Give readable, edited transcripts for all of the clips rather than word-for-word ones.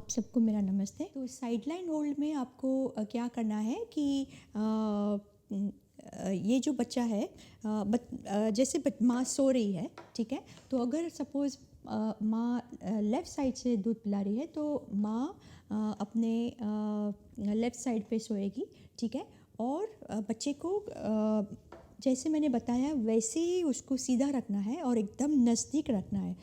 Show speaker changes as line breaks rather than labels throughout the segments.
आप सबको मेरा नमस्ते। तो साइडलाइन होल्ड में आपको क्या करना है कि ये जो बच्चा है जैसे माँ सो रही है, ठीक है। तो अगर सपोज़ माँ लेफ़्ट साइड से दूध पिला रही है तो माँ अपने लेफ़्ट साइड पे सोएगी, ठीक है। और बच्चे को जैसे मैंने बताया वैसे ही उसको सीधा रखना है और एकदम नज़दीक रखना है।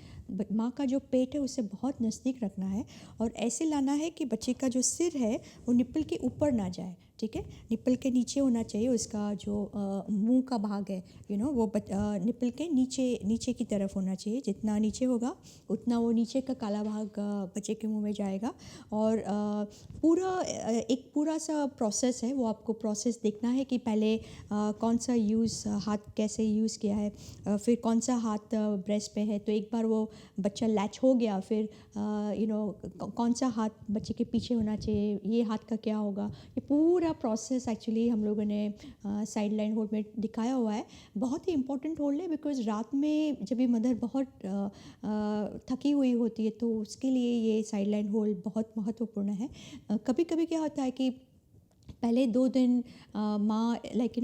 माँ का जो पेट है उसे बहुत नज़दीक रखना है और ऐसे लाना है कि बच्चे का जो सिर है वो निप्पल के ऊपर ना जाए, ठीक है। निप्पल के नीचे होना चाहिए उसका जो मुंह का भाग है, वो निप्पल के नीचे की तरफ होना चाहिए। जितना नीचे होगा उतना वो नीचे का काला भाग बच्चे के मुंह में जाएगा। और एक पूरा सा प्रोसेस है, वो आपको प्रोसेस देखना है कि पहले कौन सा हाथ कैसे यूज़ किया है, फिर कौन सा हाथ ब्रेस्ट पे है। तो एक बार वो बच्चा लैच हो गया, फिर कौन सा हाथ बच्चे के पीछे होना चाहिए, ये हाथ का क्या होगा, ये पूरा प्रोसेस एक्चुअली हम लोगों ने साइडलाइन होल्ड में दिखाया हुआ है। बहुत ही इम्पोर्टेंट होल्ड है बिकॉज़ रात में जब भी मदर बहुत थकी हुई होती है तो उसके लिए ये साइडलाइन होल्ड बहुत महत्वपूर्ण है। कभी कभी क्या होता है कि पहले 2 दिन माँ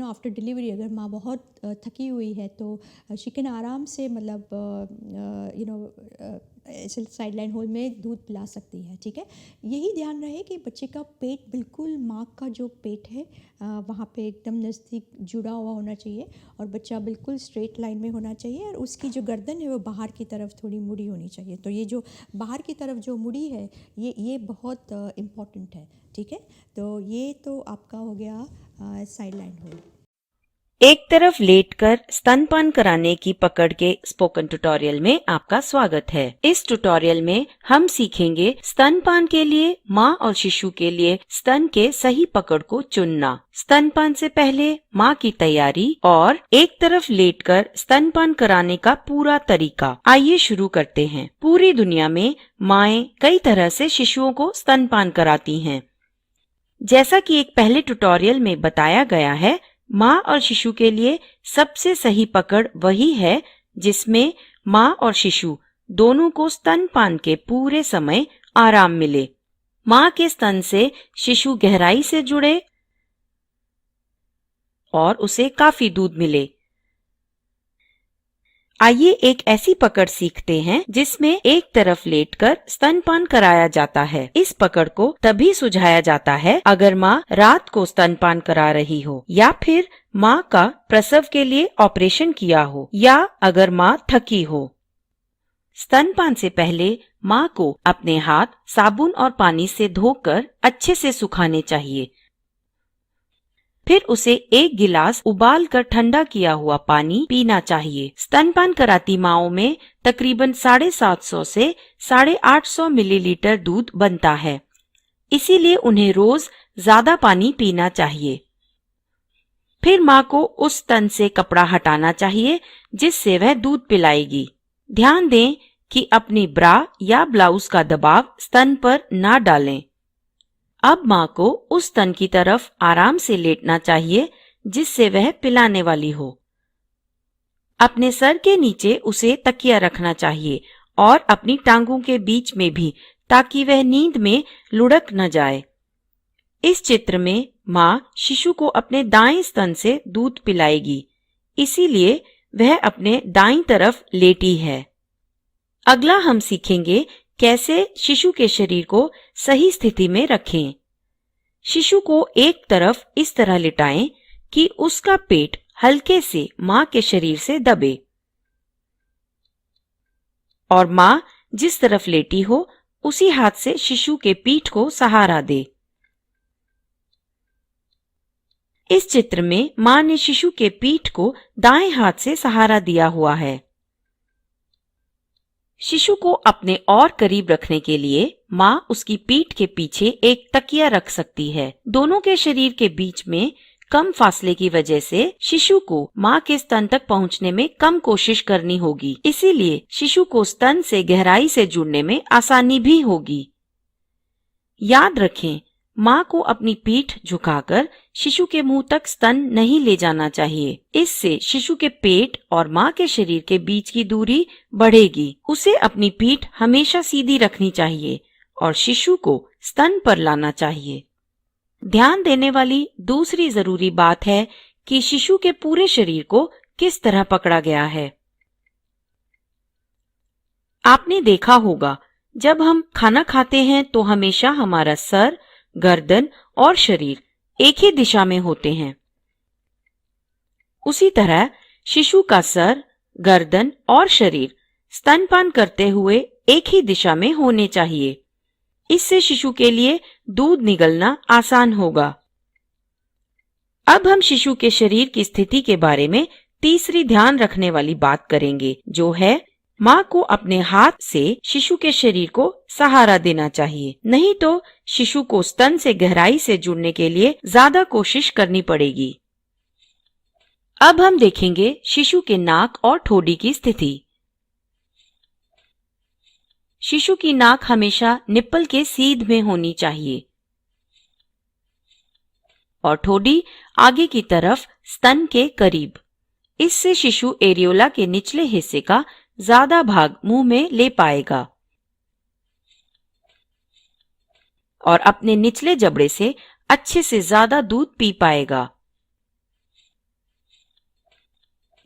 आफ्टर डिलीवरी अगर माँ बहुत थकी हुई है तो शी कैन आराम से ऐसे साइडलाइन होल्ड में दूध पिला सकती है, ठीक है। यही ध्यान रहे कि बच्चे का पेट बिल्कुल माँ का जो पेट है वहाँ पे एकदम नज़दीक जुड़ा हुआ होना चाहिए और बच्चा बिल्कुल स्ट्रेट लाइन में होना चाहिए और उसकी जो गर्दन है वो बाहर की तरफ थोड़ी मुड़ी होनी चाहिए। तो ये जो बाहर की तरफ जो मुड़ी है ये बहुत इम्पॉर्टेंट है, ठीक है। तो ये तो आपका हो गया साइडलाइन होल्ड।
एक तरफ लेटकर स्तनपान कराने की पकड़ के स्पोकन ट्यूटोरियल में आपका स्वागत है। इस ट्यूटोरियल में हम सीखेंगे स्तनपान के लिए माँ और शिशु के लिए स्तन के सही पकड़ को चुनना, स्तनपान से पहले माँ की तैयारी और एक तरफ लेटकर स्तनपान कराने का पूरा तरीका। आइए शुरू करते हैं। पूरी दुनिया में माएँ कई तरह से शिशुओं को स्तनपान कराती हैं। जैसा कि एक पहले ट्यूटोरियल में बताया गया है, माँ और शिशु के लिए सबसे सही पकड़ वही है जिसमें माँ और शिशु दोनों को स्तनपान के पूरे समय आराम मिले। माँ के स्तन से शिशु गहराई से जुड़े और उसे काफी दूध मिले। आइए एक ऐसी पकड़ सीखते हैं जिसमें एक तरफ लेटकर स्तनपान कराया जाता है। इस पकड़ को तभी सुझाया जाता है अगर माँ रात को स्तनपान करा रही हो या फिर माँ का प्रसव के लिए ऑपरेशन किया हो या अगर माँ थकी हो। स्तनपान से पहले माँ को अपने हाथ साबुन और पानी से धोकर अच्छे से सुखाने चाहिए। फिर उसे 1 गिलास उबाल कर ठंडा किया हुआ पानी पीना चाहिए। स्तनपान कराती माओं में तकरीबन 750 से 850 मिलीलीटर दूध बनता है, इसीलिए उन्हें रोज ज्यादा पानी पीना चाहिए। फिर माँ को उस स्तन से कपड़ा हटाना चाहिए जिससे वह दूध पिलाएगी। ध्यान दें कि अपनी ब्रा या ब्लाउज का दबाव स्तन पर ना डालें। अब माँ को उस स्तन की तरफ आराम से लेटना चाहिए जिससे वह पिलाने वाली हो। अपने सर के नीचे उसे तकिया रखना चाहिए और अपनी टांगों के बीच में भी, ताकि वह नींद में लुढ़क न जाए। इस चित्र में माँ शिशु को अपने दाएं स्तन से दूध पिलाएगी, इसीलिए वह अपने दाईं तरफ लेटी है। अगला हम सीखेंगे कैसे शिशु के शरीर को सही स्थिति में रखें। शिशु को एक तरफ इस तरह लिटाएं कि उसका पेट हल्के से माँ के शरीर से दबे और माँ जिस तरफ लेटी हो उसी हाथ से शिशु के पीठ को सहारा दे। इस चित्र में माँ ने शिशु के पीठ को दाएं हाथ से सहारा दिया हुआ है। शिशु को अपने और करीब रखने के लिए माँ उसकी पीठ के पीछे एक तकिया रख सकती है। दोनों के शरीर के बीच में कम फासले की वजह से शिशु को माँ के स्तन तक पहुँचने में कम कोशिश करनी होगी, इसीलिए शिशु को स्तन से गहराई से जुड़ने में आसानी भी होगी। याद रखें, माँ को अपनी पीठ झुकाकर शिशु के मुंह तक स्तन नहीं ले जाना चाहिए। इससे शिशु के पेट और माँ के शरीर के बीच की दूरी बढ़ेगी। उसे अपनी पीठ हमेशा सीधी रखनी चाहिए और शिशु को स्तन पर लाना चाहिए। ध्यान देने वाली दूसरी जरूरी बात है कि शिशु के पूरे शरीर को किस तरह पकड़ा गया है। आपने देखा होगा, जब हम खाना खाते हैं तो हमेशा हमारा सर, गर्दन और शरीर एक ही दिशा में होते हैं। उसी तरह शिशु का सर, गर्दन और शरीर स्तनपान करते हुए एक ही दिशा में होने चाहिए। इससे शिशु के लिए दूध निगलना आसान होगा। अब हम शिशु के शरीर की स्थिति के बारे में तीसरी ध्यान रखने वाली बात करेंगे, जो है माँ को अपने हाथ से शिशु के शरीर को सहारा देना चाहिए, नहीं तो शिशु को स्तन से गहराई से जुड़ने के लिए ज्यादा कोशिश करनी पड़ेगी। अब हम देखेंगे शिशु के नाक और ठोड़ी की स्थिति। शिशु की नाक हमेशा निप्पल के सीध में होनी चाहिए और ठोड़ी आगे की तरफ स्तन के करीब। इससे शिशु एरियोला के निचले हिस्से का ज्यादा भाग मुंह में ले पाएगा और अपने निचले जबड़े से अच्छे से ज्यादा दूध पी पाएगा।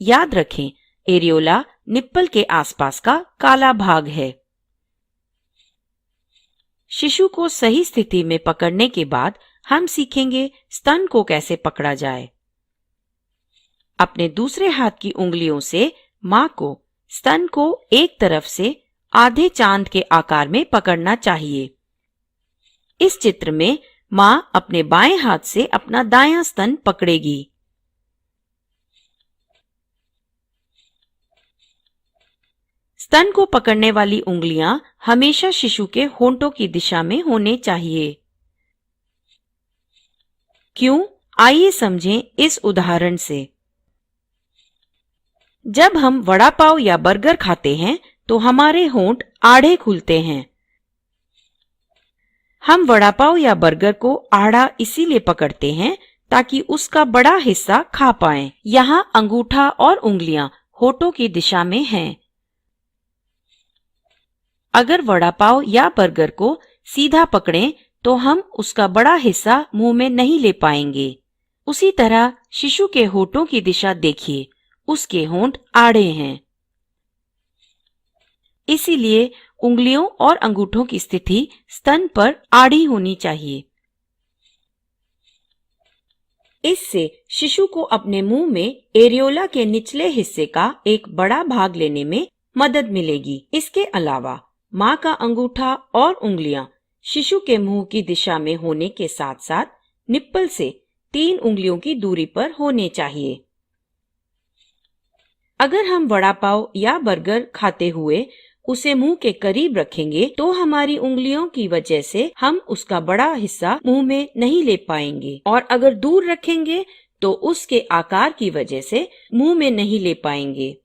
याद रखें, एरियोला निप्पल के आसपास का काला भाग है। शिशु को सही स्थिति में पकड़ने के बाद हम सीखेंगे स्तन को कैसे पकड़ा जाए। अपने दूसरे हाथ की उंगलियों से मां को स्तन को एक तरफ से आधे चांद के आकार में पकड़ना चाहिए। इस चित्र में मां अपने बाएं हाथ से अपना दायां स्तन पकड़ेगी। स्तन को पकड़ने वाली उंगलियां हमेशा शिशु के होंठों की दिशा में होने चाहिए। क्यों? आइए समझें इस उदाहरण से। जब हम वड़ा पाव या बर्गर खाते हैं तो हमारे होंठ आड़े खुलते हैं। हम वड़ा पाव या बर्गर को आड़ा इसीलिए पकड़ते हैं ताकि उसका बड़ा हिस्सा खा पाएं। यहाँ अंगूठा और उंगलियां होठों की दिशा में हैं। अगर वड़ा पाव या बर्गर को सीधा पकड़ें तो हम उसका बड़ा हिस्सा मुंह में नहीं ले पाएंगे। उसी तरह शिशु के होठों की दिशा देखिए, उसके होंठ आड़े हैं। इसीलिए उंगलियों और अंगूठों की स्थिति स्तन पर आड़ी होनी चाहिए। इससे शिशु को अपने मुंह में एरियोला के निचले हिस्से का एक बड़ा भाग लेने में मदद मिलेगी। इसके अलावा मां का अंगूठा और उंगलियां शिशु के मुंह की दिशा में होने के साथ साथ निप्पल से 3 उंगलियों की दूरी पर होने चाहिए। अगर हम वड़ा पाव या बर्गर खाते हुए उसे मुंह के करीब रखेंगे तो हमारी उंगलियों की वजह से हम उसका बड़ा हिस्सा मुंह में नहीं ले पाएंगे, और अगर दूर रखेंगे तो उसके आकार की वजह से मुंह में नहीं ले पाएंगे।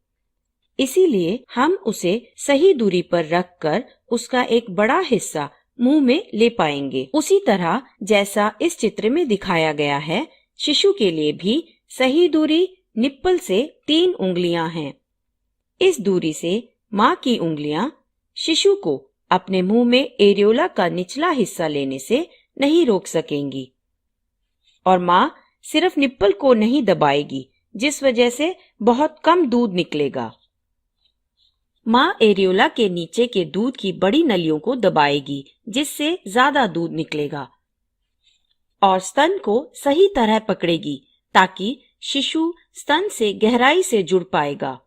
इसीलिए हम उसे सही दूरी पर रखकर उसका एक बड़ा हिस्सा मुंह में ले पाएंगे। उसी तरह जैसा इस चित्र में दिखाया गया है, शिशु के लिए भी सही दूरी निप्पल से 3 उंगलियां हैं। इस दूरी से मां की उंगलियां शिशु को अपने मुंह में एरियोला का निचला हिस्सा लेने से नहीं रोक सकेंगी, और मां सिर्फ निप्पल को नहीं दबाएगी, जिस वजह से बहुत कम दूध निकलेगा। मां एरियोला के नीचे के दूध की बड़ी नलियों को दबाएगी, जिससे ज्यादा दूध निकलेगा, और स्तन को सही तरह पकड़ेगी ताकि शिशु स्तन से गहराई से जुड़ पाएगा।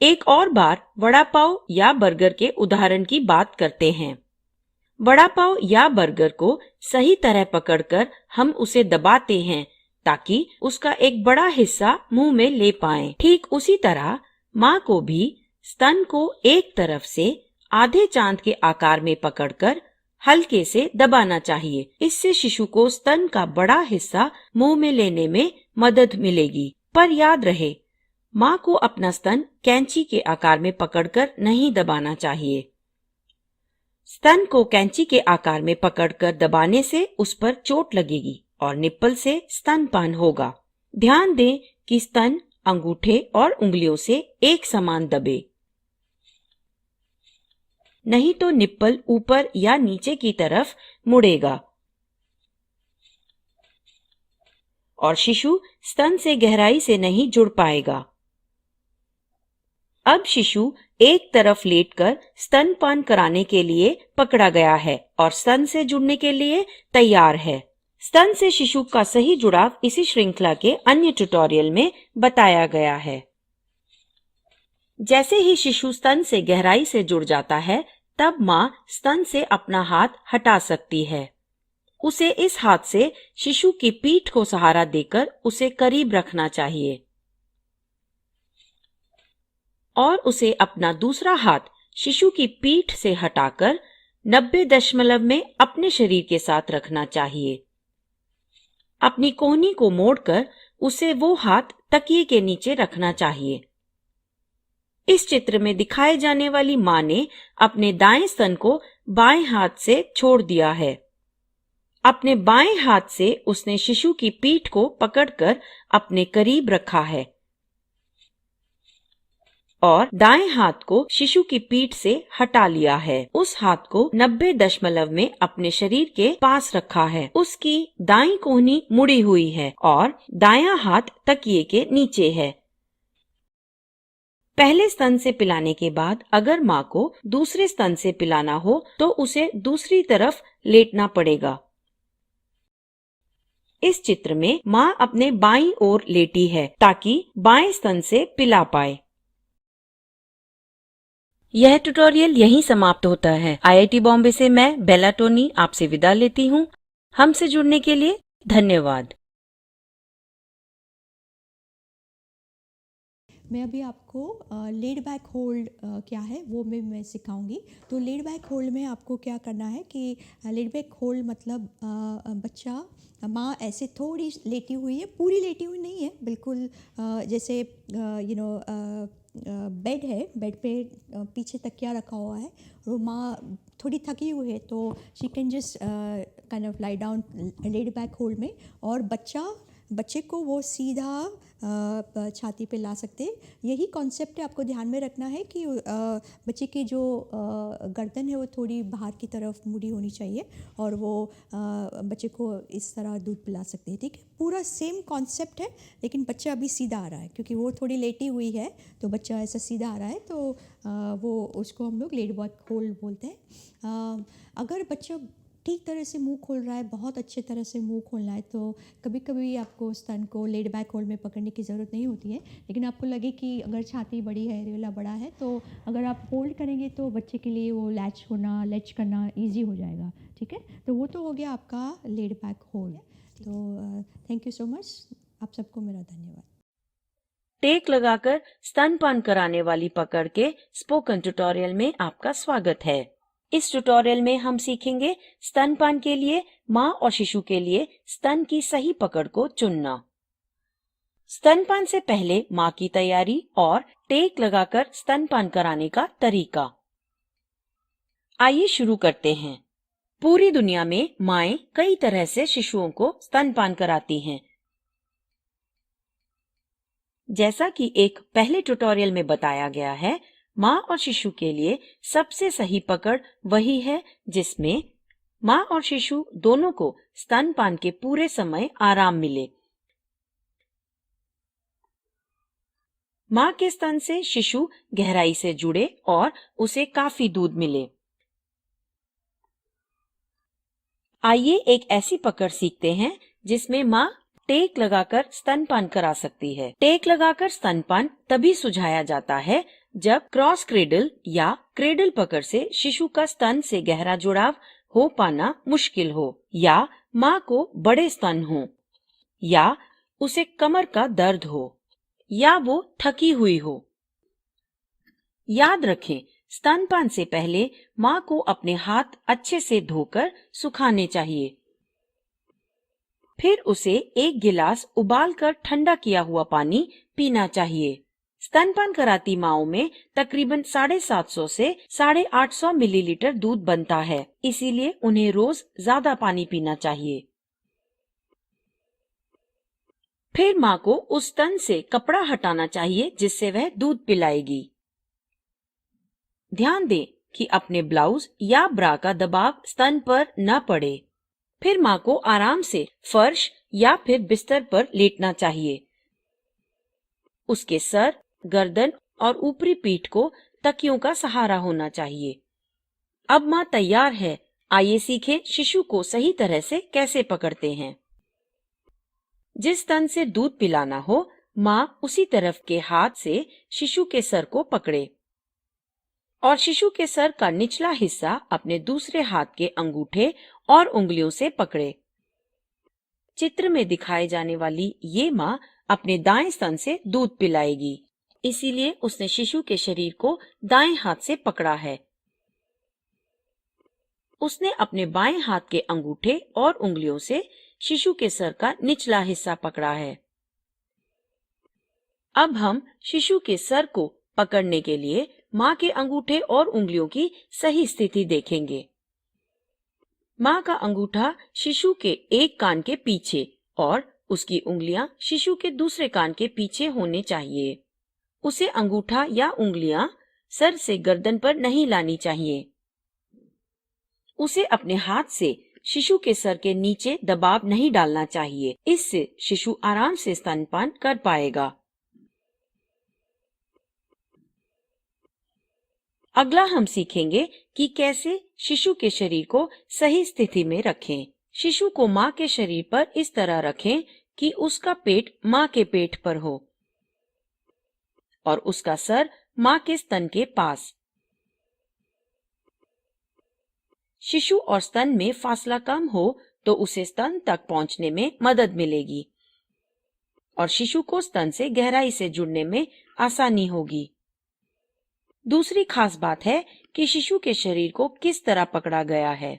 एक और बार वड़ा पाव या बर्गर के उदाहरण की बात करते हैं। वड़ा पाव या बर्गर को सही तरह पकड़कर हम उसे दबाते हैं ताकि उसका एक बड़ा हिस्सा मुंह में ले पाएं। ठीक उसी तरह मां को भी स्तन को एक तरफ से आधे चांद के आकार में पकड़कर हल्के से दबाना चाहिए। इससे शिशु को स्तन का बड़ा हिस्सा मुंह में लेने में मदद मिलेगी। पर याद रहे, मां को अपना स्तन कैंची के आकार में पकड़कर नहीं दबाना चाहिए। स्तन को कैंची के आकार में पकड़कर दबाने से उस पर चोट लगेगी और निप्पल से स्तनपान होगा। ध्यान दें कि स्तन अंगूठे और उंगलियों से एक समान दबे। नहीं तो निप्पल ऊपर या नीचे की तरफ मुड़ेगा और शिशु स्तन से गहराई से नहीं जुड़ पाएगा। अब शिशु एक तरफ लेटकर स्तनपान कराने के लिए पकड़ा गया है और स्तन से जुड़ने के लिए तैयार है। स्तन से शिशु का सही जुड़ाव इसी श्रृंखला के अन्य ट्यूटोरियल में बताया गया है। जैसे ही शिशु स्तन से गहराई से जुड़ जाता है, तब माँ स्तन से अपना हाथ हटा सकती है। उसे इस हाथ से शिशु की पीठ को सहारा देकर उसे करीब रखना चाहिए और उसे अपना दूसरा हाथ शिशु की पीठ से हटाकर 90 दशमलव में अपने शरीर के साथ रखना चाहिए। अपनी कोहनी को मोड़कर उसे वो हाथ तकिए के नीचे रखना चाहिए। इस चित्र में दिखाए जाने वाली माँ ने अपने दाएं स्तन को बाएं हाथ से छोड़ दिया है। अपने बाएं हाथ से उसने शिशु की पीठ को पकड़कर अपने करीब रखा है और दाएं हाथ को शिशु की पीठ से हटा लिया है। उस हाथ को 90 दशमलव में अपने शरीर के पास रखा है। उसकी दाईं कोहनी मुड़ी हुई है और दायां हाथ तकिए के नीचे है। पहले स्तन से पिलाने के बाद अगर माँ को दूसरे स्तन से पिलाना हो तो उसे दूसरी तरफ लेटना पड़ेगा। इस चित्र में माँ अपने बाईं ओर लेटी है ताकि बाएं स्तन से पिला पाए। यह ट्यूटोरियल यहीं समाप्त होता है। IIT बॉम्बे से मैं बेला टोनी आपसे विदा लेती हूँ। हमसे जुड़ने के लिए धन्यवाद।
मैं अभी आपको लेड बैक होल्ड क्या है वो मैं सिखाऊंगी। तो लेड बैक होल्ड में आपको क्या करना है कि लेड बैक होल्ड मतलब बच्चा माँ ऐसे थोड़ी लेटी हुई है, पूरी लेटी हुई नहीं है, बिल्कुल जैसे बेड है, बेड पे पीछे तकिया रखा हुआ है और माँ थोड़ी थकी हुई है तो she can just kind of lie down laid back hold में और बच्चे को वो सीधा छाती पे ला सकते। यही कॉन्सेप्ट है, आपको ध्यान में रखना है कि बच्चे की जो गर्दन है वो थोड़ी बाहर की तरफ मुड़ी होनी चाहिए और वो बच्चे को इस तरह दूध पिला सकते हैं। ठीक है, पूरा सेम कॉन्सेप्ट है, लेकिन बच्चा अभी सीधा आ रहा है क्योंकि वो थोड़ी लेटी हुई है तो बच्चा ऐसा सीधा आ रहा है, तो वो उसको हम लोग लेड बैक होल्ड बोलते हैं। अगर बच्चा ठीक तरह से मुंह खोल रहा है, बहुत अच्छे तरह से मुंह खोलना है, तो कभी कभी आपको स्तन को लेड बैक होल्ड में पकड़ने की ज़रूरत नहीं होती है। लेकिन आपको लगे कि अगर छाती बड़ी है, रेवला बड़ा है, तो अगर आप होल्ड करेंगे तो बच्चे के लिए वो लैच करना ईजी हो जाएगा। ठीक है, तो वो तो हो गया आपका लेड बैक होल्ड। तो थैंक यू सो मच, आप सबको मेरा धन्यवाद।
टेक लगाकर स्तनपान कराने वाली पकड़ के स्पोकन ट्यूटोरियल में आपका स्वागत है। इस ट्यूटोरियल में हम सीखेंगे स्तनपान के लिए माँ और शिशु के लिए स्तन की सही पकड़ को चुनना। स्तनपान से पहले माँ की तैयारी और टेक लगाकर स्तनपान कराने का तरीका। आइए शुरू करते हैं। पूरी दुनिया में माएं कई तरह से शिशुओं को स्तनपान कराती हैं। जैसा कि एक पहले ट्यूटोरियल में बताया गया है, माँ और शिशु के लिए सबसे सही पकड़ वही है जिसमें माँ और शिशु दोनों को स्तनपान के पूरे समय आराम मिले। माँ के स्तन से शिशु गहराई से जुड़े और उसे काफी दूध मिले। आइए एक ऐसी पकड़ सीखते हैं जिसमें माँ टेक लगाकर स्तनपान करा सकती है। टेक लगाकर स्तनपान तभी सुझाया जाता है जब क्रॉस क्रेडल या क्रेडल पकड़ से शिशु का स्तन से गहरा जुड़ाव हो पाना मुश्किल हो, या माँ को बड़े स्तन हो, या उसे कमर का दर्द हो, या वो थकी हुई हो। याद रखें, स्तनपान से पहले माँ को अपने हाथ अच्छे से धोकर सुखाने चाहिए। फिर उसे 1 गिलास उबालकर ठंडा किया हुआ पानी पीना चाहिए। स्तनपान कराती माओं में तकरीबन 750 से 850 मिलीलीटर दूध बनता है, इसीलिए उन्हें रोज ज्यादा पानी पीना चाहिए। फिर माँ को उस स्तन से कपड़ा हटाना चाहिए जिससे वह दूध पिलाएगी। ध्यान दें, कि अपने ब्लाउज या ब्रा का दबाव स्तन पर न पड़े। फिर माँ को आराम से फर्श या फिर बिस्तर पर लेटना चाहिए। उसके सर, गर्दन और ऊपरी पीठ को तकियों का सहारा होना चाहिए। अब माँ तैयार है, आइए सीखें शिशु को सही तरह से कैसे पकड़ते हैं। जिस स्तन से दूध पिलाना हो, माँ उसी तरफ के हाथ से शिशु के सर को पकड़े और शिशु के सर का निचला हिस्सा अपने दूसरे हाथ के अंगूठे और उंगलियों से पकड़े। चित्र में दिखाए जाने वाली ये माँ अपने दाएं स्तन से दूध पिलाएगी, इसीलिए उसने शिशु के शरीर को दाएं हाथ से पकड़ा है। उसने अपने बाएं हाथ के अंगूठे और उंगलियों से शिशु के सर का निचला हिस्सा पकड़ा है। अब हम शिशु के सर को पकड़ने के लिए माँ के अंगूठे और उंगलियों की सही स्थिति देखेंगे। माँ का अंगूठा शिशु के एक कान के पीछे और उसकी उंगलियां शिशु के दूसरे कान के पीछे होने चाहिए। उसे अंगूठा या उंगलियां सर से गर्दन पर नहीं लानी चाहिए। उसे अपने हाथ से शिशु के सर के नीचे दबाव नहीं डालना चाहिए, इससे शिशु आराम से स्तनपान कर पाएगा। अगला हम सीखेंगे कि कैसे शिशु के शरीर को सही स्थिति में रखें। शिशु को माँ के शरीर पर इस तरह रखें कि उसका पेट माँ के पेट पर हो और उसका सर माँ के स्तन के पास। शिशु और स्तन में फासला कम हो तो उसे स्तन तक पहुंचने में मदद मिलेगी और शिशु को स्तन से गहराई से जुड़ने में आसानी होगी। दूसरी खास बात है कि शिशु के शरीर को किस तरह पकड़ा गया है।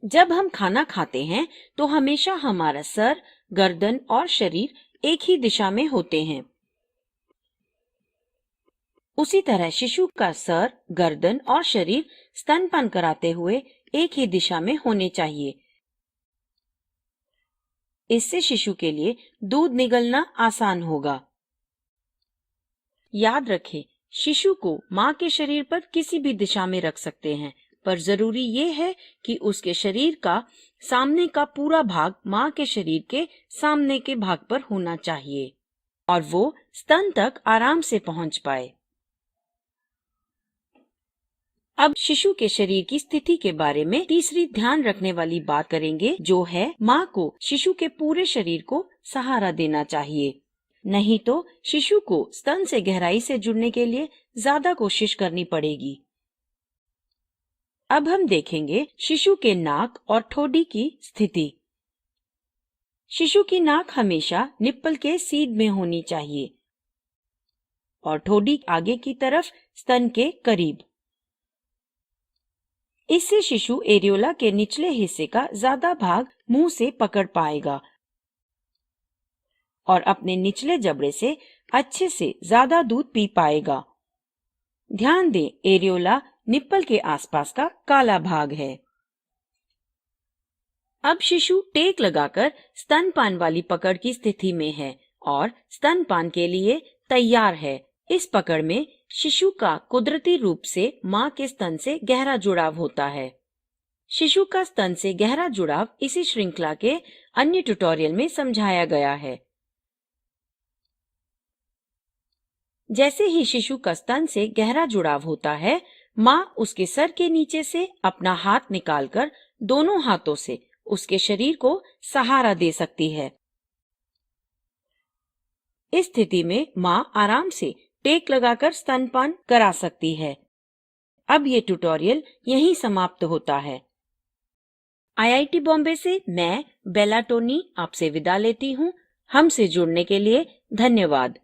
जब हम खाना खाते हैं तो हमेशा हमारा सर, गर्दन और शरीर एक ही दिशा में होते हैं। उसी तरह शिशु का सर, गर्दन और शरीर स्तनपान कराते हुए एक ही दिशा में होने चाहिए। इससे शिशु के लिए दूध निगलना आसान होगा। याद रखें, शिशु को माँ के शरीर पर किसी भी दिशा में रख सकते हैं, पर जरूरी ये है कि उसके शरीर का सामने का पूरा भाग माँ के शरीर के सामने के भाग पर होना चाहिए और वो स्तन तक आराम से पहुंच पाए। अब शिशु के शरीर की स्थिति के बारे में तीसरी ध्यान रखने वाली बात करेंगे, जो है माँ को शिशु के पूरे शरीर को सहारा देना चाहिए। नहीं तो शिशु को स्तन से गहराई से जुड़ने के लिए ज्यादा कोशिश करनी पड़ेगी। अब हम देखेंगे शिशु के नाक और ठोडी की स्थिति। शिशु की नाक हमेशा निप्पल के सीध में होनी चाहिए और ठोडी आगे की तरफ स्तन के करीब। इससे शिशु एरियोला के निचले हिस्से का ज्यादा भाग मुंह से पकड़ पाएगा और अपने निचले जबड़े से अच्छे से ज्यादा दूध पी पाएगा। ध्यान दें, एरियोला निप्पल के आसपास का काला भाग है। अब शिशु टेक लगाकर स्तनपान वाली पकड़ की स्थिति में है और स्तनपान के लिए तैयार है। इस पकड़ में शिशु का कुदरती रूप से माँ के स्तन से गहरा जुड़ाव होता है। शिशु का स्तन से गहरा जुड़ाव इसी श्रृंखला के अन्य ट्यूटोरियल में समझाया गया है। जैसे ही शिशु का स्तन से गहरा जुड़ाव होता है, माँ उसके सर के नीचे से अपना हाथ निकालकर दोनों हाथों से उसके शरीर को सहारा दे सकती है। इस स्थिति में माँ आराम से टेक लगाकर स्तनपान करा सकती है। अब ये ट्यूटोरियल यहीं समाप्त होता है। IIT बॉम्बे से मैं बेला टोनी आपसे विदा लेती हूँ। हमसे जुड़ने के लिए धन्यवाद।